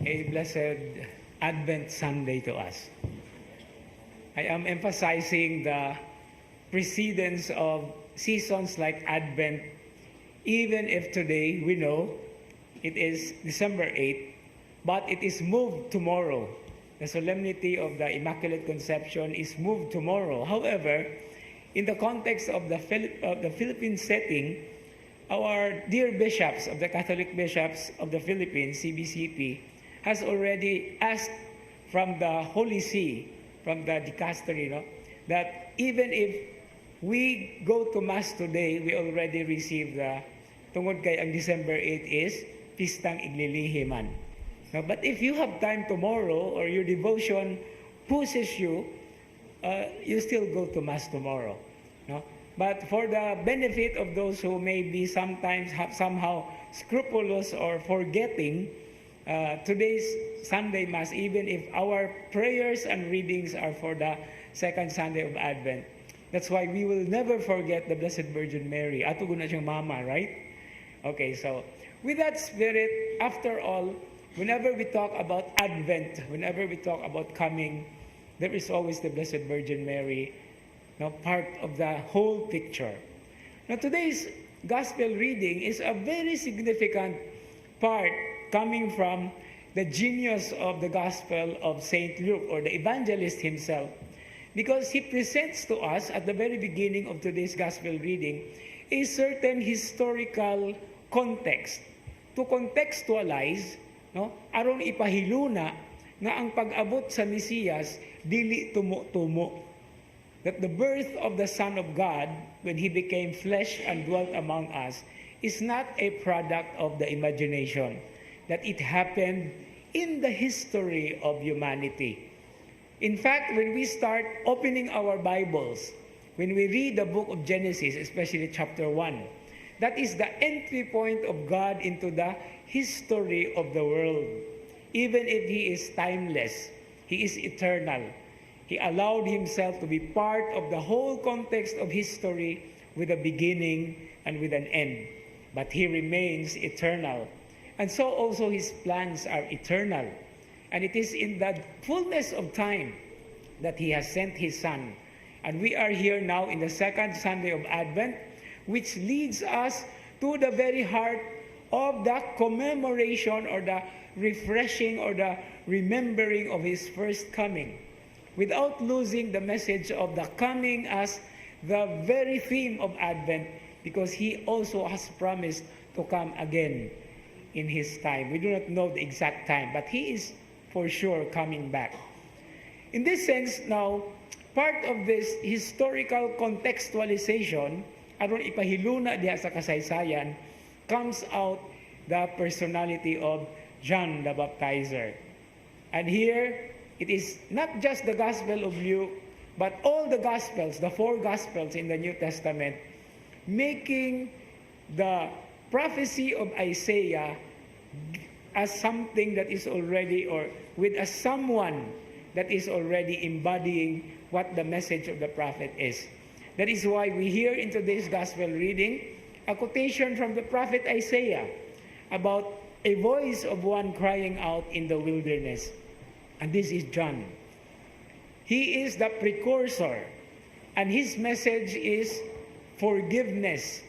a blessed Advent Sunday to us. I am emphasizing the precedence of seasons like Advent, even if today we know it is December 8th, but it is moved tomorrow. The solemnity of the Immaculate Conception is moved tomorrow. However, in the context of the Philippine setting, our dear bishops of the Catholic Bishops of the Philippines, CBCP, has already asked from the Holy See, from the dicastery, that even if we go to Mass today, we already receive the, tungod kay ang December 8 is, Pistang Iglilihiman. But if you have time tomorrow, or your devotion pushes you, you still go to Mass tomorrow. No? But for the benefit of those who may be sometimes somehow scrupulous or forgetting, today's Sunday Mass, even if our prayers and readings are for the second Sunday of Advent, that's why we will never forget the Blessed Virgin Mary. Ato guna siyang mama, right? Okay, so with that spirit, after all, whenever we talk about Advent, whenever we talk about coming, there is always the Blessed Virgin Mary, part of the whole picture. Now, today's Gospel reading is a very significant part coming from the genius of the Gospel of St. Luke, or the evangelist himself, because he presents to us at the very beginning of today's Gospel reading a certain historical context to contextualize, aron ipahiluna nga ang pag-abot sa Mesiyas dili tumo-tumo. That the birth of the Son of God, when He became flesh and dwelt among us, is not a product of the imagination, that it happened in the history of humanity. In fact, when we start opening our Bibles, when we read the book of Genesis, especially chapter 1, that is the entry point of God into the history of the world. Even if He is timeless, He is eternal. He allowed Himself to be part of the whole context of history with a beginning and with an end. But He remains eternal. And so also His plans are eternal. And it is in the fullness of time that He has sent His Son. And we are here now in the second Sunday of Advent, which leads us to the very heart of the commemoration, or the refreshing, or the remembering of His first coming, without losing the message of the coming as the very theme of Advent, because He also has promised to come again in His time. We do not know the exact time, but He is for sure coming back. In this sense, now, part of this historical contextualization, aron ipahiluna diha sa kasaysayan, comes out the personality of John the Baptizer. And here, it is not just the Gospel of Luke, but all the Gospels, the four Gospels in the New Testament, making the prophecy of Isaiah as something that is already, or with a someone that is already embodying what the message of the prophet is. That is why we hear in today's Gospel reading a quotation from the prophet Isaiah about a voice of one crying out in the wilderness. And this is John. He is the precursor, and his message is forgiveness.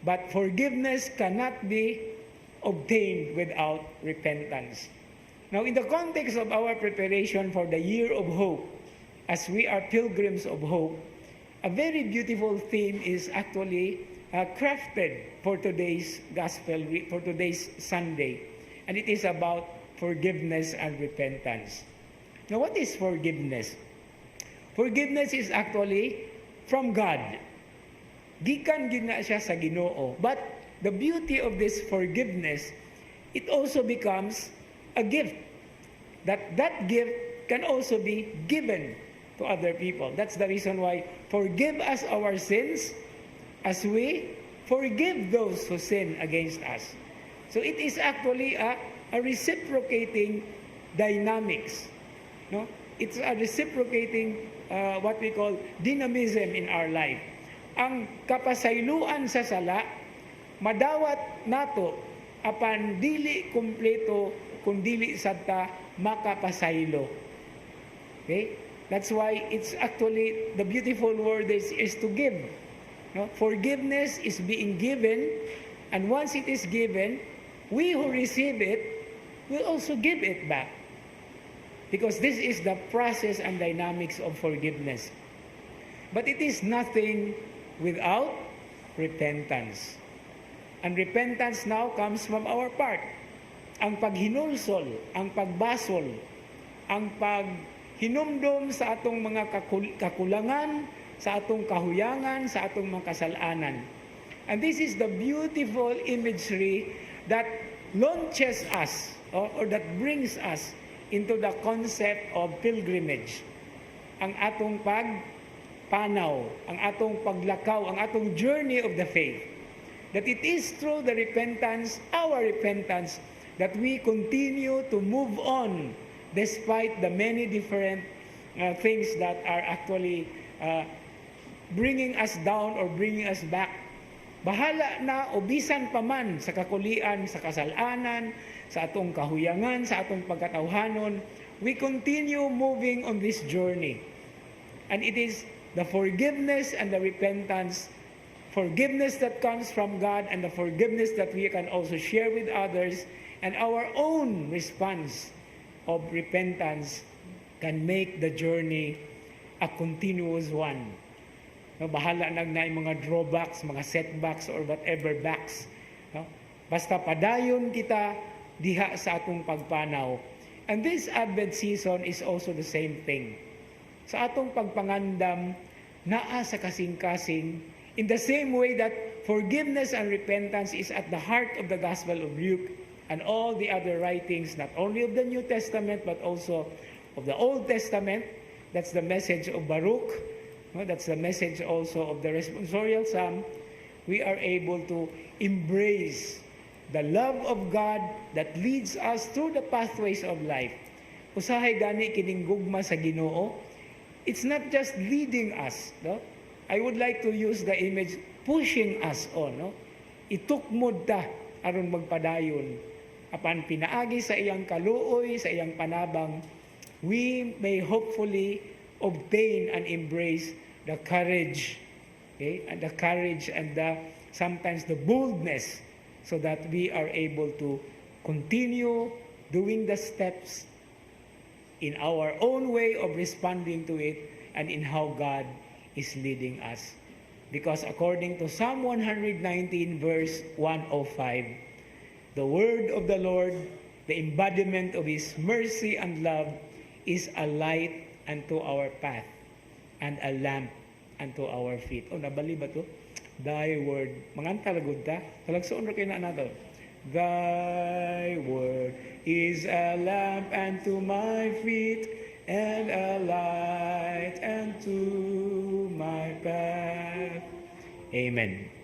But forgiveness cannot be obtained without repentance. Now, in the context of our preparation for the year of hope, as we are pilgrims of hope, a very beautiful theme is actually crafted for today's Gospel, for today's Sunday. And it is about forgiveness and repentance. Now, what is forgiveness? Forgiveness is actually from God. Gikan gyud na siya sa Ginoo. But the beauty of this forgiveness, it also becomes a gift. That gift can also be given to other people. That's the reason why forgive us our sins as we forgive those who sin against us. So it is actually a reciprocating dynamics. No? It's a reciprocating what we call dynamism in our life. Ang kapasayloan sa sala, madawat nato apan dili kumpleto kung dili sad ta makapasaylo. Okay? That's why it's actually the beautiful word is to give. No? Forgiveness is being given, and once it is given, we who receive it will also give it back. Because this is the process and dynamics of forgiveness. But it is nothing without repentance. And repentance now comes from our part. Ang paghinulsol, ang pagbasol, ang paghinumdum sa atong mga kakulangan, sa atong kahuyangan, sa atong mga kasalanan. And this is the beautiful imagery that launches us or that brings us into the concept of pilgrimage. Ang atong pagpanaw, ang atong paglakaw, ang atong journey of the faith. That it is through the repentance, our repentance, that we continue to move on despite the many different things that are actually bringing us down or bringing us back. Bahala na o bisan pa man sa kakulian, sa kasalanan, sa atong kahuyangan, sa atong pagkatawhanon, we continue moving on this journey. And it is the forgiveness and the repentance, forgiveness that comes from God and the forgiveness that we can also share with others, and our own response of repentance can make the journey a continuous one. No, bahala na yung mga drawbacks, mga setbacks, or whatever backs. No? Basta padayon kita diha sa atong pagpanaw. And this Advent season is also the same thing. Sa atong pagpangandam, naa sa kasing-kasing, in the same way that forgiveness and repentance is at the heart of the Gospel of Luke and all the other writings, not only of the New Testament, but also of the Old Testament. That's the message of Baruch. That's the message also of the responsorial psalm. We are able to embrace the love of God that leads us through the pathways of life. Usahay gani kining gugma sa Ginoo. It's not just leading us. No? I would like to use the image pushing us on. No? Itukmod ta aron magpadayon. Apan pinaagi sa iyang kaluoy, sa iyang panabang, we may hopefully obtain and embrace the courage, okay, and the courage and sometimes the boldness, so that we are able to continue doing the steps in our own way of responding to it and in how God is leading us. Because according to Psalm 119 verse 105, the word of the Lord, the embodiment of His mercy and love, is a light unto our path and a lamp unto our feet. O, nabali ba to? Thy word. Manganta lagod ta. Talagsoon ra kayo na nato. Thy word is a lamp unto my feet and a light unto my path. Amen.